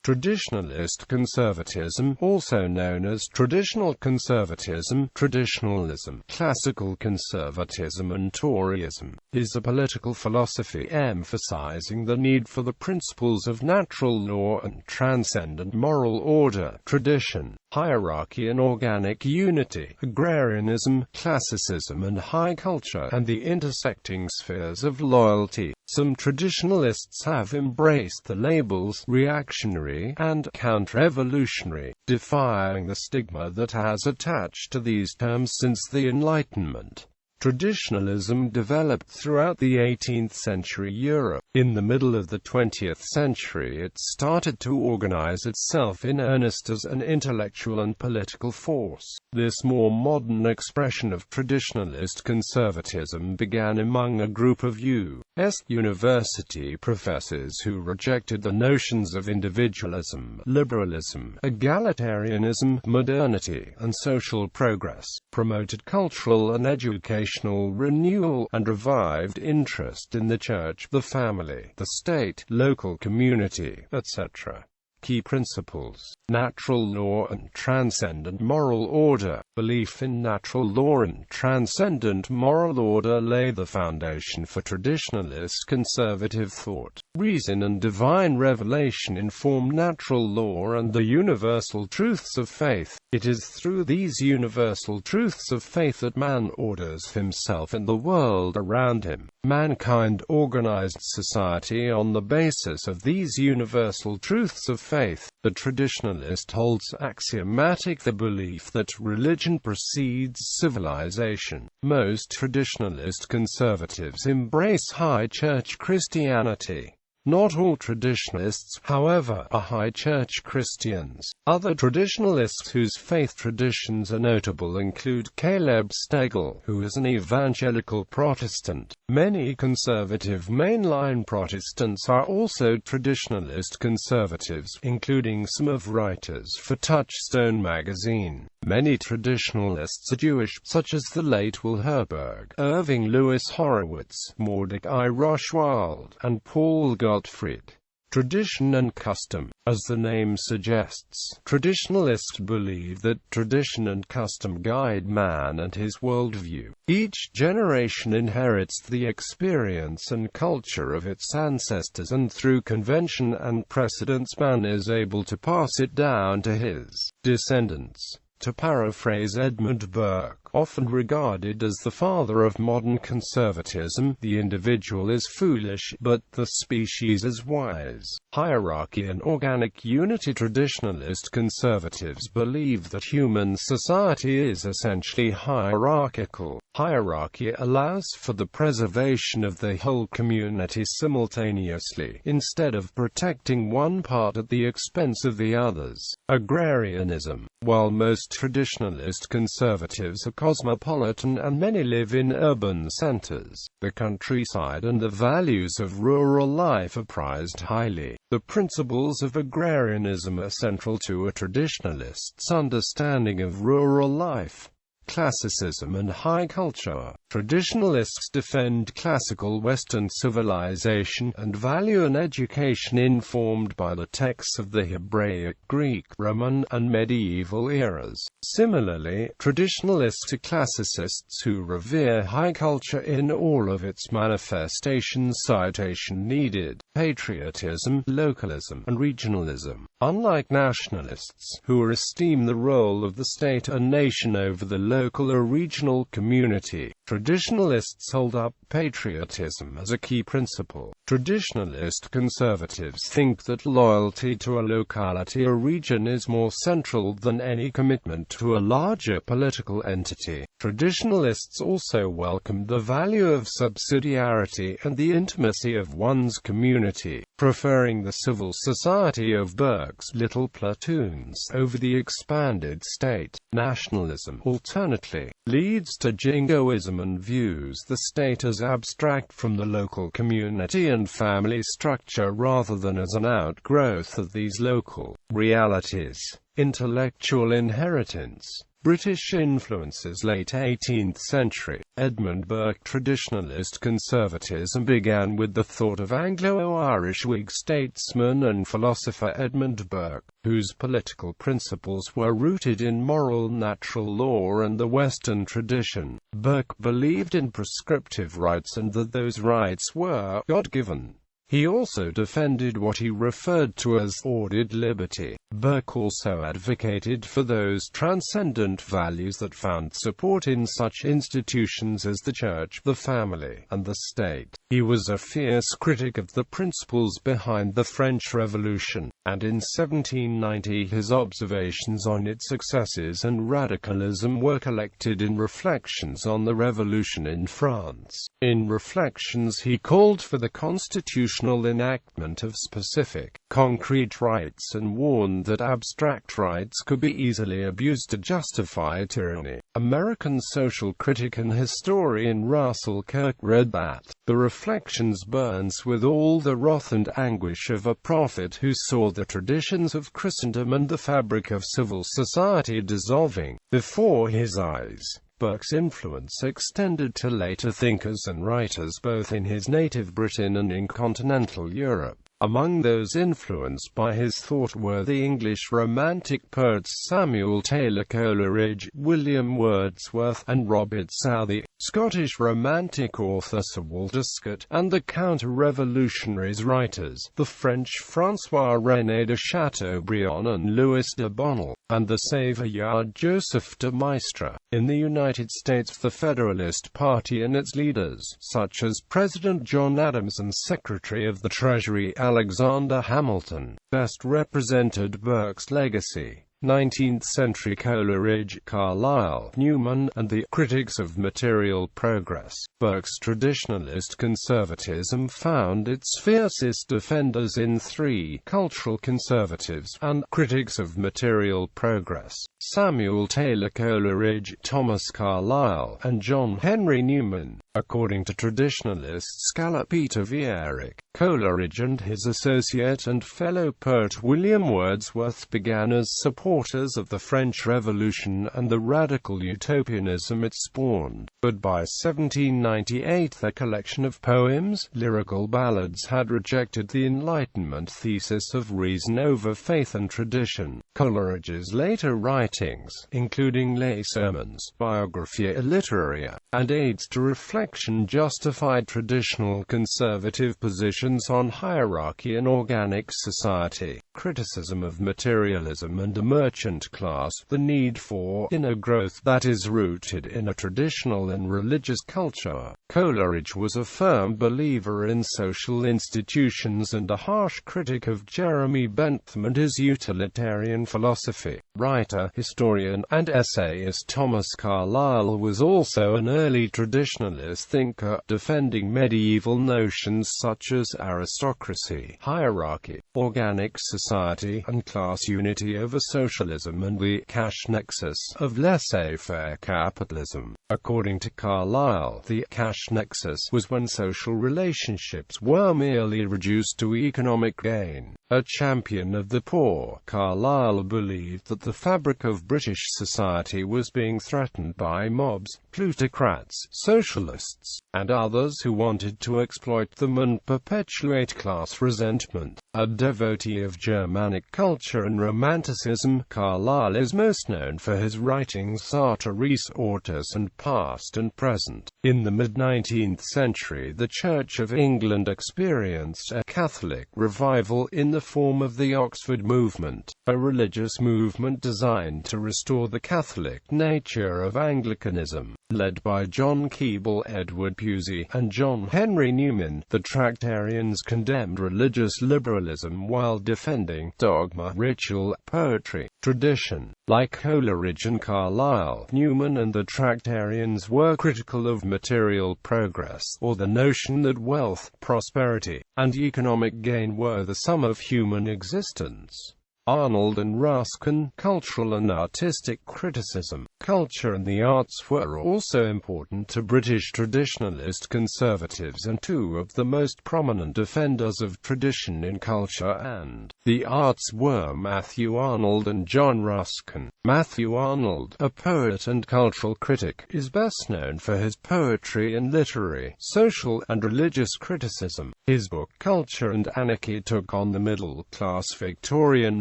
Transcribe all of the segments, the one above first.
Traditionalist conservatism, also known as traditional conservatism, traditionalism, classical conservatism and Toryism, is a political philosophy emphasizing the need for the principles of natural law and transcendent moral order, tradition, hierarchy and organic unity, agrarianism, classicism and high culture, and the intersecting spheres of loyalty. Some traditionalists have embraced the labels reactionary and counterrevolutionary, defying the stigma that has attached to these terms since the Enlightenment. Traditionalism developed throughout the 18th century Europe. In the middle of the 20th century it started to organize itself in earnest as an intellectual and political force. This more modern expression of traditionalist conservatism began among a group of U.S. university professors who rejected the notions of individualism, liberalism, egalitarianism, modernity, and social progress, promoted cultural and educational renewal, and revived interest in the church, the family, the state, local community, etc. Key principles: natural law and transcendent moral order. Belief in natural law and transcendent moral order lay the foundation for traditionalist conservative thought. Reason and divine revelation inform natural law and the universal truths of faith. It is through these universal truths of faith that man orders himself and the world around him. Mankind organized society on the basis of these universal truths of faith. The traditionalist holds axiomatic the belief that religion precedes civilization. Most traditionalist conservatives embrace high church Christianity. Not all traditionalists, however, are high church Christians. Other traditionalists whose faith traditions are notable include Caleb Stengel, who is an evangelical Protestant. Many conservative mainline Protestants are also traditionalist conservatives, including some of writers for Touchstone magazine. Many traditionalists are Jewish, such as the late Will Herberg, Irving Louis Horowitz, Mordecai Rochwald, and Paul Gottfried. Tradition and custom. As the name suggests, traditionalists believe that tradition and custom guide man and his worldview. Each generation inherits the experience and culture of its ancestors, and through convention and precedents man is able to pass it down to his descendants. To paraphrase Edmund Burke, often regarded as the father of modern conservatism, the individual is foolish, but the species is wise. Hierarchy and organic unity. Traditionalist conservatives believe that human society is essentially hierarchical. Hierarchy allows for the preservation of the whole community simultaneously, instead of protecting one part at the expense of the others. Agrarianism. While most traditionalist conservatives are cosmopolitan and many live in urban centers, the countryside and the values of rural life are prized highly. The principles of agrarianism are central to a traditionalist's understanding of rural life. Classicism and high culture. Traditionalists defend classical Western civilization and value an education informed by the texts of the Hebraic, Greek, Roman, and medieval eras. Similarly, traditionalists are classicists who revere high culture in all of its manifestations. Citation needed. Patriotism, localism, and regionalism. Unlike nationalists, who esteem the role of the state and nation over the local or regional community, traditionalists hold up patriotism as a key principle. Traditionalist conservatives think that loyalty to a locality or region is more central than any commitment to a larger political entity. Traditionalists also welcome the value of subsidiarity and the intimacy of one's community, preferring the civil society of Burke's little platoons over the expanded state. Nationalism, alternately, leads to jingoism and views the state as abstract from the local community and family structure rather than as an outgrowth of these local realities. Intellectual inheritance. British influences. Late 18th century. Edmund Burke. Traditionalist conservatism began with the thought of Anglo-Irish Whig statesman and philosopher Edmund Burke, whose political principles were rooted in moral natural law and the Western tradition. Burke believed in prescriptive rights and that those rights were God-given. He also defended what he referred to as ordered liberty. Burke also advocated for those transcendent values that found support in such institutions as the church, the family, and the state. He was a fierce critic of the principles behind the French Revolution, and in 1790 his observations on its successes and radicalism were collected in Reflections on the Revolution in France. In Reflections he called for the constitutional enactment of specific, concrete rights and warned that abstract rights could be easily abused to justify tyranny. American social critic and historian Russell Kirk read that the Reflections burns with all the wrath and anguish of a prophet who saw the traditions of Christendom and the fabric of civil society dissolving before his eyes. Burke's influence extended to later thinkers and writers both in his native Britain and in continental Europe. Among those influenced by his thought were the English Romantic poets Samuel Taylor Coleridge, William Wordsworth, and Robert Southey, Scottish Romantic author Sir Walter Scott, and the counter-revolutionaries writers, the French François-René de Chateaubriand and Louis de Bonnel, and the Savoyard Joseph de Maistre. In the United States, the Federalist Party and its leaders, such as President John Adams and Secretary of the Treasury Alexander Hamilton, best represented Burke's legacy. 19th-century Coleridge, Carlyle, Newman, and the critics of material progress. Burke's traditionalist conservatism found its fiercest defenders in three: cultural conservatives and critics of material progress, Samuel Taylor Coleridge, Thomas Carlyle, and John Henry Newman. According to traditionalist scholar Peter Viereck, Coleridge and his associate and fellow poet William Wordsworth began as supporters of the French Revolution and the radical utopianism it spawned, but by 1798 their collection of poems, lyrical ballads, had rejected the Enlightenment thesis of reason over faith and tradition. Coleridge's later writings, including lay sermons, Biographia Literaria, and Aids to Reflection, justified traditional conservative positions on hierarchy and organic society, criticism of materialism and a merchant class, the need for inner growth that is rooted in a traditional and religious culture. Coleridge was a firm believer in social institutions and a harsh critic of Jeremy Bentham and his utilitarian philosophy. Writer, historian, and essayist Thomas Carlyle was also an early traditionalist thinker, defending medieval notions such as aristocracy, hierarchy, organic society, and class unity over socialism and the cash nexus of laissez-faire capitalism. According to Carlyle, the cash nexus was when social relationships were merely reduced to economic gain. A champion of the poor, Carlyle believed that the fabric of British society was being threatened by mobs, plutocrats, socialists, and others who wanted to exploit them and perpetuate class resentment. A devotee of Germanic culture and Romanticism, Carlyle is most known for his writings Sartoris Ortus and Past and Present. In the mid-19th century, the Church of England experienced a Catholic revival in the form of the Oxford Movement, a religious movement designed to restore the Catholic nature of Anglicanism. Led by John Keble, Edward Pusey, and John Henry Newman, the Tractarians condemned religious liberalism while defending dogma, ritual, poetry, tradition. Like Coleridge and Carlyle, Newman and the Tractarians were critical of material progress, or the notion that wealth, prosperity, and economic gain were the sum of human existence. Arnold and Ruskin, Cultural and Artistic Criticism. Culture and the arts were also important to British traditionalist conservatives, and two of the most prominent defenders of tradition in culture and the arts were Matthew Arnold and John Ruskin. Matthew Arnold, a poet and cultural critic, is best known for his poetry and literary, social, and religious criticism. His book, Culture and Anarchy, took on the middle-class Victorian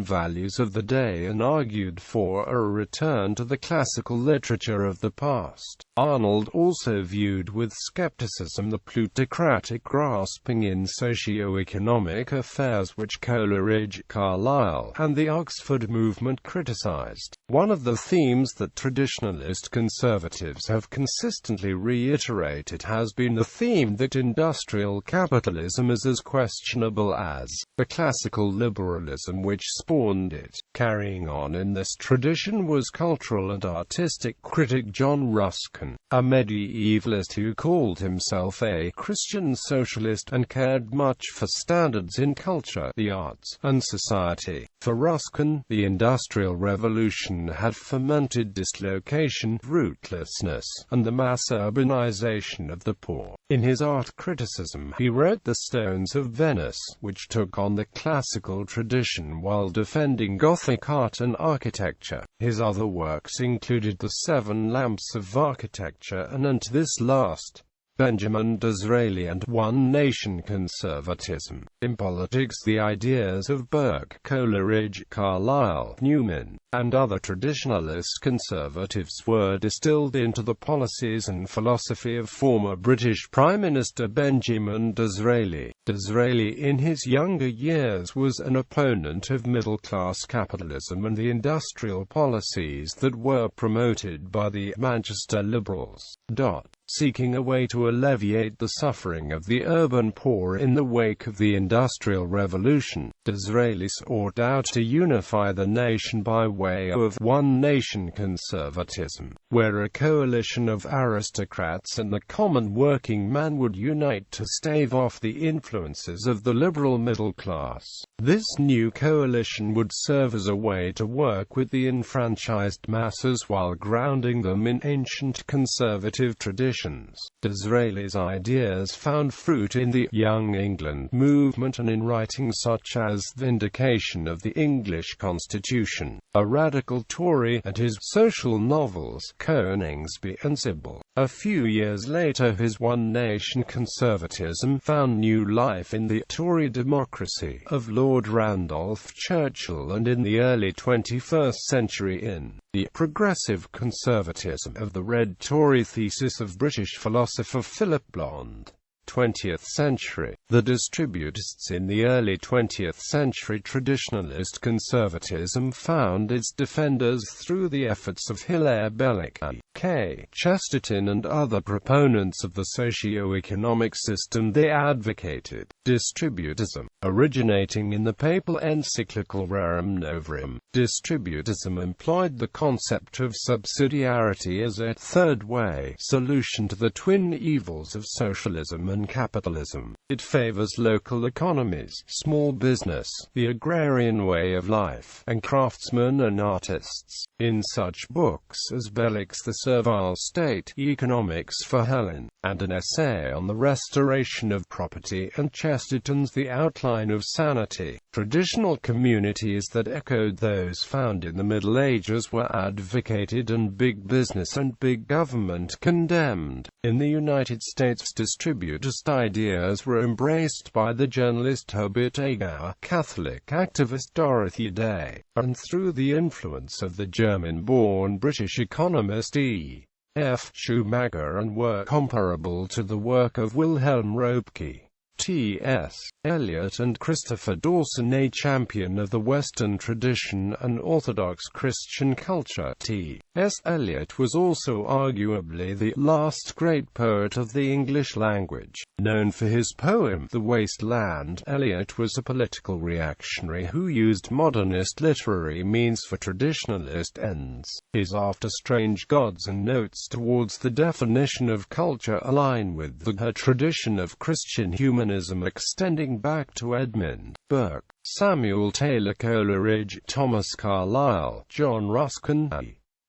values of the day and argued for a return to the classical literature of the past. Arnold also viewed with skepticism the plutocratic grasping in socio-economic affairs which Coleridge, Carlyle, and the Oxford movement criticized. One of the themes that traditionalist conservatives have consistently reiterated has been the theme that industrial capitalism is as questionable as the classical liberalism which spawned it. Carrying on in this tradition was cultural and artistic critic John Ruskin, a medievalist who called himself a Christian socialist and cared much for standards in culture, the arts, and society. For Ruskin, the Industrial Revolution had fomented dislocation, rootlessness, and the mass urbanization of the poor. In his art criticism, he wrote The Stones of Venice, which took on the classical tradition while defending Gothic art and architecture. His other works included The Seven Lamps of Architecture and to this last, Benjamin Disraeli and One Nation Conservatism. In politics, the ideas of Burke, Coleridge, Carlyle, Newman, and other traditionalist conservatives were distilled into the policies and philosophy of former British Prime Minister Benjamin Disraeli. Disraeli in his younger years was an opponent of middle-class capitalism and the industrial policies that were promoted by the Manchester Liberals. Seeking a way to alleviate the suffering of the urban poor in the wake of the Industrial Revolution, Disraeli sought out to unify the nation by way of One Nation Conservatism, where a coalition of aristocrats and the common working man would unite to stave off the influences of the liberal middle class. This new coalition would serve as a way to work with the enfranchised masses while grounding them in ancient conservative traditions. Disraeli's ideas found fruit in the Young England movement and in writings such as Vindication of the English Constitution, a radical Tory, and his social novels, Coningsby and Sybil. A few years later, his One Nation Conservatism found new life in the Tory democracy of Lord Randolph Churchill and in the early 21st century in the progressive conservatism of the Red Tory thesis of British philosopher Philip Blond. 20th century. The distributists in the early 20th century traditionalist conservatism found its defenders through the efforts of Hilaire Belloc, K. Chesterton and other proponents of the socio-economic system they advocated. Distributism, originating in the papal encyclical Rerum Novarum, distributism employed the concept of subsidiarity as a third-way solution to the twin evils of socialism and capitalism. It favors local economies, small business, the agrarian way of life, and craftsmen and artists. In such books as Belloc's The Servile State, Economics for Helen, and an essay on the restoration of property, and Chesterton's The Outline of Sanity, traditional communities that echoed those found in the Middle Ages were advocated and big business and big government condemned. In the United States, distributist ideas were embraced by the journalist Herbert Agar, Catholic activist Dorothy Day, and through the influence of the German-born British economist E. F. Schumacher, and were comparable to the work of Wilhelm Röpke. T.S. Elliot and Christopher Dawson, a champion of the Western tradition and Orthodox Christian culture. T.S. Eliot was also arguably the last great poet of the English language. Known for his poem, The Waste Land, Eliot was a political reactionary who used modernist literary means for traditionalist ends. His After Strange Gods and notes towards the definition of culture align with the tradition of Christian humanism extending back to Edmund Burke, Samuel Taylor Coleridge, Thomas Carlyle, John Ruskin,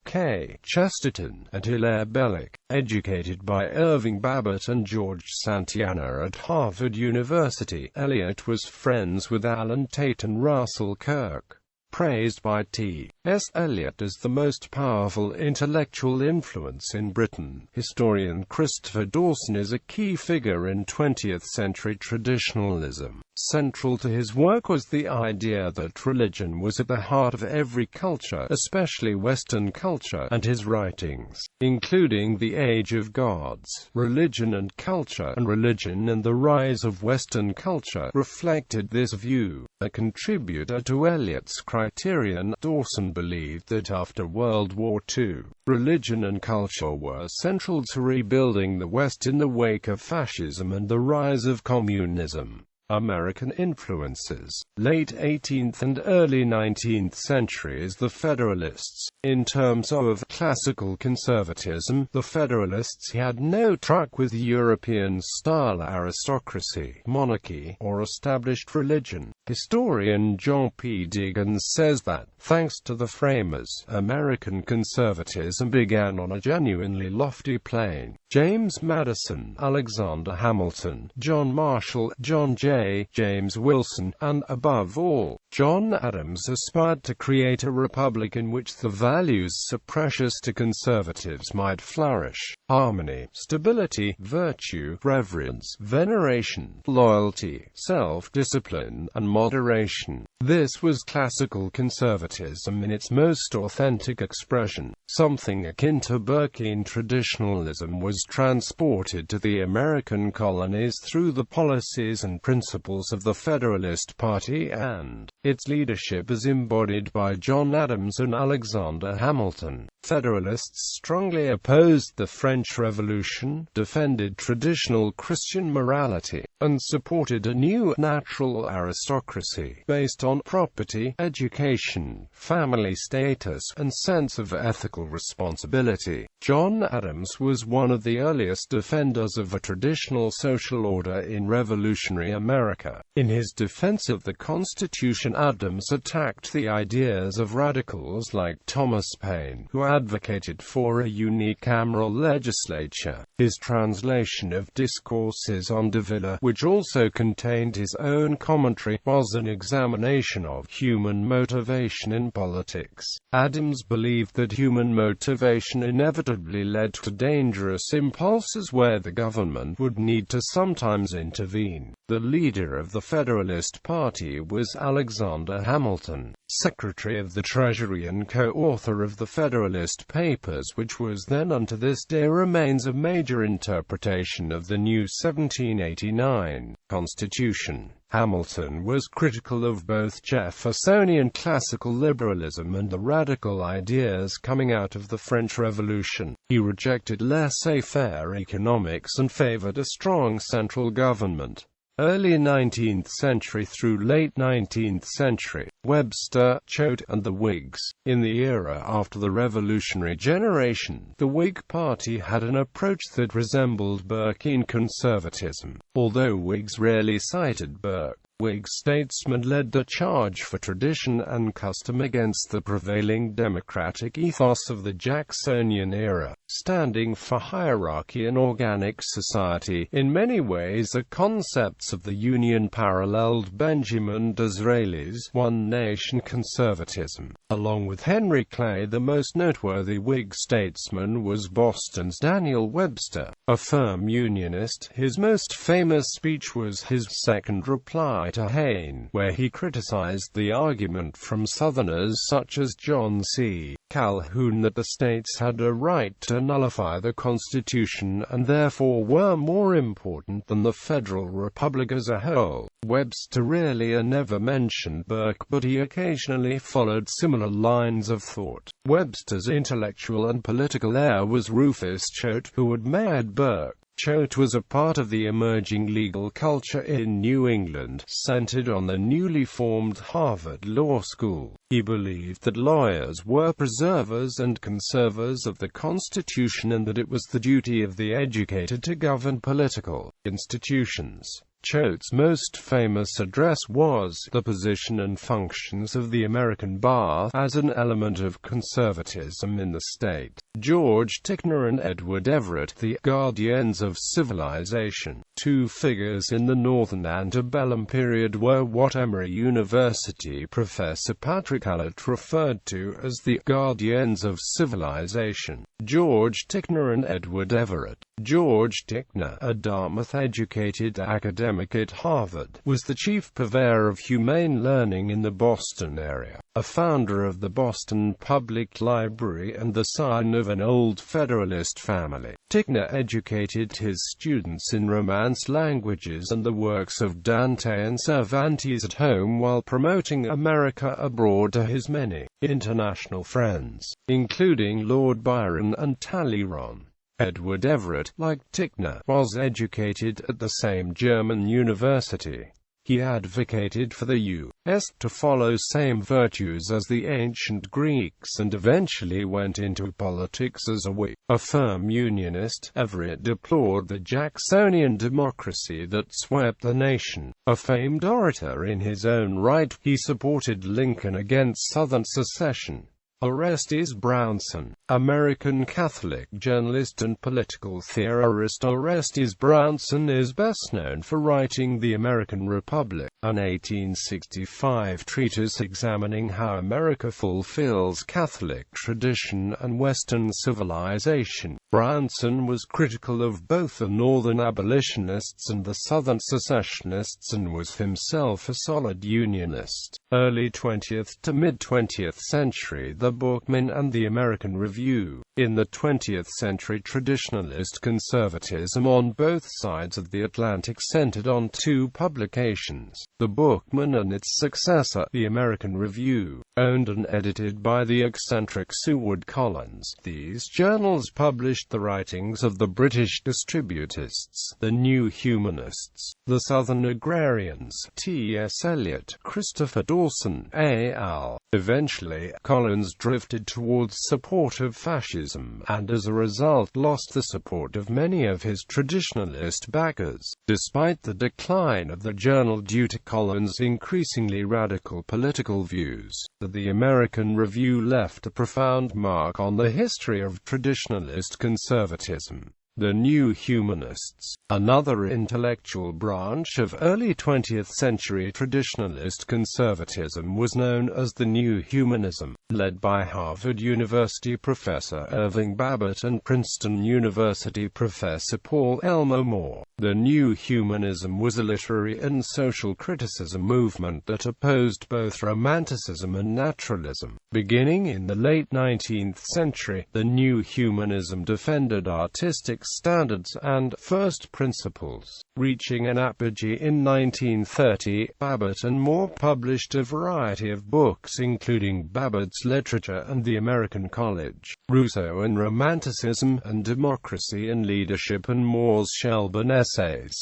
K. Chesterton, and Hilaire Belloc, educated by Irving Babbitt and George Santayana at Harvard University. Eliot was friends with Alan Tate and Russell Kirk. Praised by T.S. Eliot as the most powerful intellectual influence in Britain, historian Christopher Dawson is a key figure in 20th-century traditionalism. Central to his work was the idea that religion was at the heart of every culture, especially Western culture, and his writings, including The Age of Gods, Religion and Culture, and Religion and the Rise of Western Culture, reflected this view. A contributor to Eliot's criterion, Dawson believed that after World War II, religion and culture were central to rebuilding the West in the wake of fascism and the rise of communism. American influences. Late 18th and early 19th centuries. The Federalists. In terms of classical conservatism, the Federalists had no truck with European-style aristocracy, monarchy, or established religion. Historian John P. Diggins says that, thanks to the framers, American conservatism began on a genuinely lofty plane. James Madison, Alexander Hamilton, John Marshall, John Jay, James Wilson, and, above all, John Adams aspired to create a republic in which the values so precious to conservatives might flourish: harmony, stability, virtue, reverence, veneration, loyalty, self-discipline, and moderation. This was classical conservatism in its most authentic expression. Something akin to Burkean traditionalism was transported to the American colonies through the policies and principles of the Federalist Party and its leadership as embodied by John Adams and Alexander Hamilton. Federalists strongly opposed the French Revolution, defended traditional Christian morality, and supported a new natural aristocracy based on property, education, family status, and sense of ethical responsibility. John Adams was one of the earliest defenders of a traditional social order in revolutionary America. In his defense of the Constitution, Adams attacked the ideas of radicals like Thomas Paine, who advocated for a unicameral legislature. His translation of Discourses on de Villa, which also contained his own commentary, was an examination of human motivation in politics. Adams believed that human motivation inevitably led to dangerous impulses where the government would need to sometimes intervene. The leader of the Federalist Party was Alexander Hamilton, Secretary of the Treasury and co-author of the Federalist Papers, which was then and to this day remains a major interpretation of the new 1789 Constitution. Hamilton was critical of both Jeffersonian classical liberalism and the radical ideas coming out of the French Revolution. He rejected laissez-faire economics and favored a strong central government. Early 19th century through late 19th century, Webster, Choate, and the Whigs. In the era after the Revolutionary generation, the Whig Party had an approach that resembled Burkean conservatism. Although Whigs rarely cited Burke, Whig statesmen led the charge for tradition and custom against the prevailing democratic ethos of the Jacksonian era, standing for hierarchy and organic society. In many ways, the concepts of the Union paralleled Benjamin Disraeli's One Nation conservatism. Along with Henry Clay, the most noteworthy Whig statesman was Boston's Daniel Webster, a firm Unionist. His most famous speech was his second reply to Hayne, where he criticized the argument from Southerners such as John C. Calhoun that the states had a right to nullify the Constitution and therefore were more important than the federal republic as a whole. Webster rarely or never mentioned Burke, but he occasionally followed similar lines of thought. Webster's intellectual and political heir was Rufus Choate, who admired Burke. Choate was a part of the emerging legal culture in New England, centered on the newly formed Harvard Law School. He believed that lawyers were preservers and conservers of the Constitution and that it was the duty of the educated to govern political institutions. Choate's most famous address was "The Position and Functions of the American Bar as an Element of Conservatism in the State." George Ticknor and Edward Everett, the "guardians of civilization," two figures in the Northern antebellum period, were what Emory University professor Patrick Hallett referred to as the "guardians of civilization." George Ticknor and Edward Everett. George Ticknor, a Dartmouth-educated academic at Harvard, was the chief purveyor of humane learning in the Boston area, a founder of the Boston Public Library and the scion of an old Federalist family. Ticknor educated his students in Romance languages and the works of Dante and Cervantes at home while promoting America abroad to his many international friends, including Lord Byron and Talleyrand. Edward Everett, like Ticknor, was educated at the same German university. He advocated for the U.S. to follow same virtues as the ancient Greeks and eventually went into politics as a Whig, a firm unionist. Everett deplored the Jacksonian democracy that swept the nation. A famed orator in his own right, he supported Lincoln against Southern secession. Orestes Brownson, American Catholic journalist and political theorist. Orestes Brownson is best known for writing The American Republic, an 1865 treatise examining how America fulfills Catholic tradition and Western civilization. Brownson was critical of both the Northern abolitionists and the Southern secessionists and was himself a solid Unionist. Early 20th to mid-20th century, the Bookman and the American Review. In the 20th century, traditionalist conservatism on both sides of the Atlantic centered on two publications, the Bookman and its successor, the American Review, owned and edited by the eccentric Seward Collins. These journals published the writings of the British distributists, the New Humanists, the Southern Agrarians, T.S. Eliot, Christopher Dawson, A.L. Eventually, Collins drifted towards support of fascism, and as a result lost the support of many of his traditionalist backers. Despite the decline of the journal due to Collins' increasingly radical political views, the American Review left a profound mark on the history of traditionalist conservatism. The New Humanists, another intellectual branch of early 20th century traditionalist conservatism, was known as the New Humanism, led by Harvard University professor Irving Babbitt and Princeton University professor Paul Elmer Moore. The New Humanism was a literary and social criticism movement that opposed both Romanticism and naturalism. Beginning in the late 19th century, the New Humanism defended artistic standards and first principles. Reaching an apogee in 1930, Babbitt and Moore published a variety of books including Babbitt's Literature and the American College, Rousseau and Romanticism, and Democracy and Leadership, and Moore's Shelburne Essays.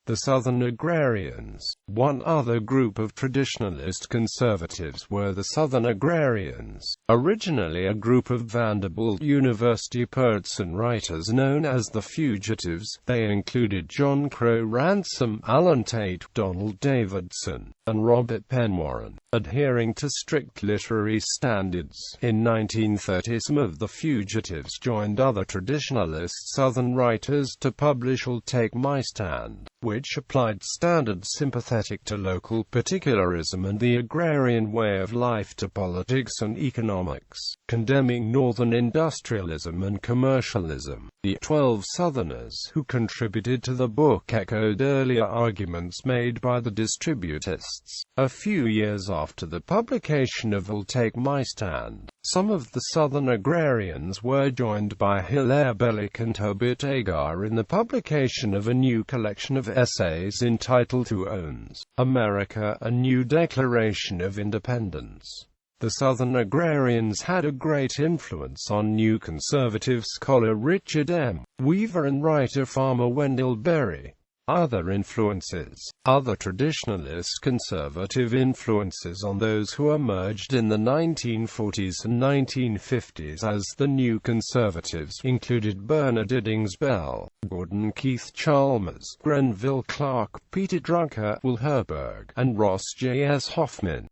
The Southern Agrarians. One other group of traditionalist conservatives were the Southern Agrarians, originally a group of Vanderbilt University poets and writers known as the Fugitives. They included John Crow Ransom, Allen Tate, Donald Davidson, and Robert Penn Warren. Adhering to strict literary standards, in 1930 some of the Fugitives joined other traditionalist Southern writers to publish I'll Take My Stand, which applied standards sympathetic to local particularism and the agrarian way of life to politics and economics, condemning Northern industrialism and commercialism. The 12 Southerners who contributed to the book echoed earlier arguments made by the distributists. A few years after the publication of I'll Take My Stand, some of the Southern Agrarians were joined by Hilaire Belloc and Tobit Agar in the publication of a new collection of essays entitled Who Owns America? A New Declaration of Independence. The Southern Agrarians had a great influence on New Conservative scholar Richard M. Weaver and writer farmer Wendell Berry. Other influences. Other traditionalist conservative influences on those who emerged in the 1940s and 1950s as the New Conservatives included Bernard Iddings Bell, Gordon Keith Chalmers, Grenville Clark, Peter Drucker, Will Herberg, and Ross J. S. Hoffman.